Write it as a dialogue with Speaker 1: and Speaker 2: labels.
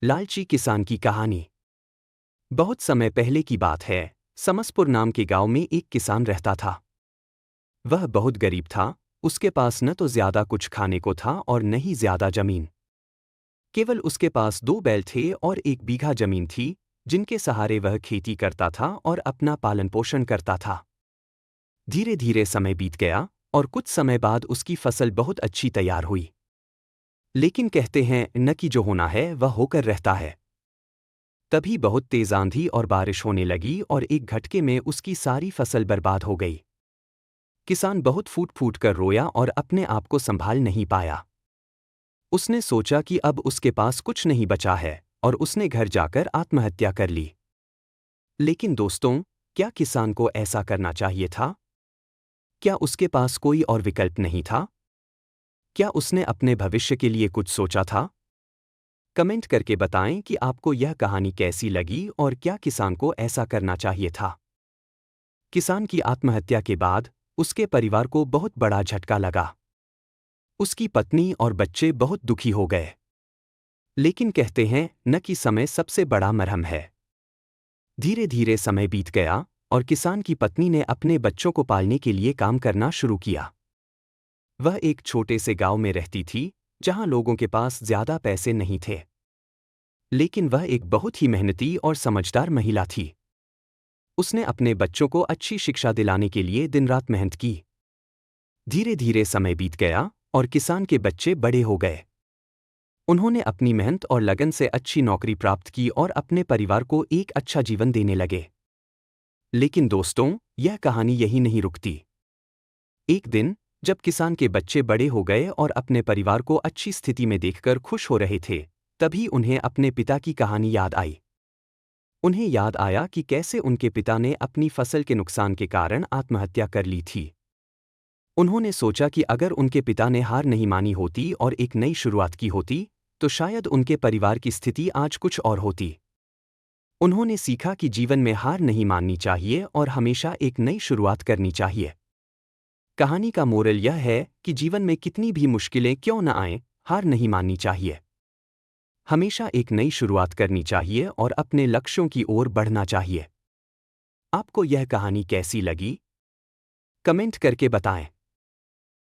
Speaker 1: लालची किसान की कहानी। बहुत समय पहले की बात है। समसपुर नाम के गांव में एक किसान रहता था। वह बहुत गरीब था। उसके पास न तो ज्यादा कुछ खाने को था और न ही ज्यादा जमीन। केवल उसके पास 2 बैल थे और 1 बीघा जमीन थी, जिनके सहारे वह खेती करता था और अपना पालन पोषण करता था। धीरे धीरे समय बीत गया और कुछ समय बाद उसकी फसल बहुत अच्छी तैयार हुई। लेकिन कहते हैं न कि जो होना है वह होकर रहता है। तभी बहुत तेज आंधी और बारिश होने लगी और एक झटके में उसकी सारी फसल बर्बाद हो गई। किसान बहुत फूट फूट कर रोया और अपने आप को संभाल नहीं पाया। उसने सोचा कि अब उसके पास कुछ नहीं बचा है और उसने घर जाकर आत्महत्या कर ली। लेकिन दोस्तों, क्या किसान को ऐसा करना चाहिए था? क्या उसके पास कोई और विकल्प नहीं था? क्या उसने अपने भविष्य के लिए कुछ सोचा था? कमेंट करके बताएं कि आपको यह कहानी कैसी लगी और क्या किसान को ऐसा करना चाहिए था। किसान की आत्महत्या के बाद उसके परिवार को बहुत बड़ा झटका लगा। उसकी पत्नी और बच्चे बहुत दुखी हो गए। लेकिन कहते हैं न कि समय सबसे बड़ा मरहम है। धीरे धीरे समय बीत गया और किसान की पत्नी ने अपने बच्चों को पालने के लिए काम करना शुरू किया। वह एक छोटे से गांव में रहती थी, जहां लोगों के पास ज्यादा पैसे नहीं थे। लेकिन वह एक बहुत ही मेहनती और समझदार महिला थी। उसने अपने बच्चों को अच्छी शिक्षा दिलाने के लिए दिन रात मेहनत की। धीरे धीरे समय बीत गया और किसान के बच्चे बड़े हो गए। उन्होंने अपनी मेहनत और लगन से अच्छी नौकरी प्राप्त की और अपने परिवार को एक अच्छा जीवन देने लगे। लेकिन दोस्तों, यह कहानी यही नहीं रुकती। एक दिन, जब किसान के बच्चे बड़े हो गए और अपने परिवार को अच्छी स्थिति में देखकर खुश हो रहे थे, तभी उन्हें अपने पिता की कहानी याद आई। उन्हें याद आया कि कैसे उनके पिता ने अपनी फसल के नुकसान के कारण आत्महत्या कर ली थी। उन्होंने सोचा कि अगर उनके पिता ने हार नहीं मानी होती और एक नई शुरुआत की होती, तो शायद उनके परिवार की स्थिति आज कुछ और होती। उन्होंने सीखा कि जीवन में हार नहीं माननी चाहिए और हमेशा एक नई शुरुआत करनी चाहिए। कहानी का मोरल यह है कि जीवन में कितनी भी मुश्किलें क्यों न आएं, हार नहीं माननी चाहिए। हमेशा एक नई शुरुआत करनी चाहिए और अपने लक्ष्यों की ओर बढ़ना चाहिए। आपको यह कहानी कैसी लगी? कमेंट करके बताएं।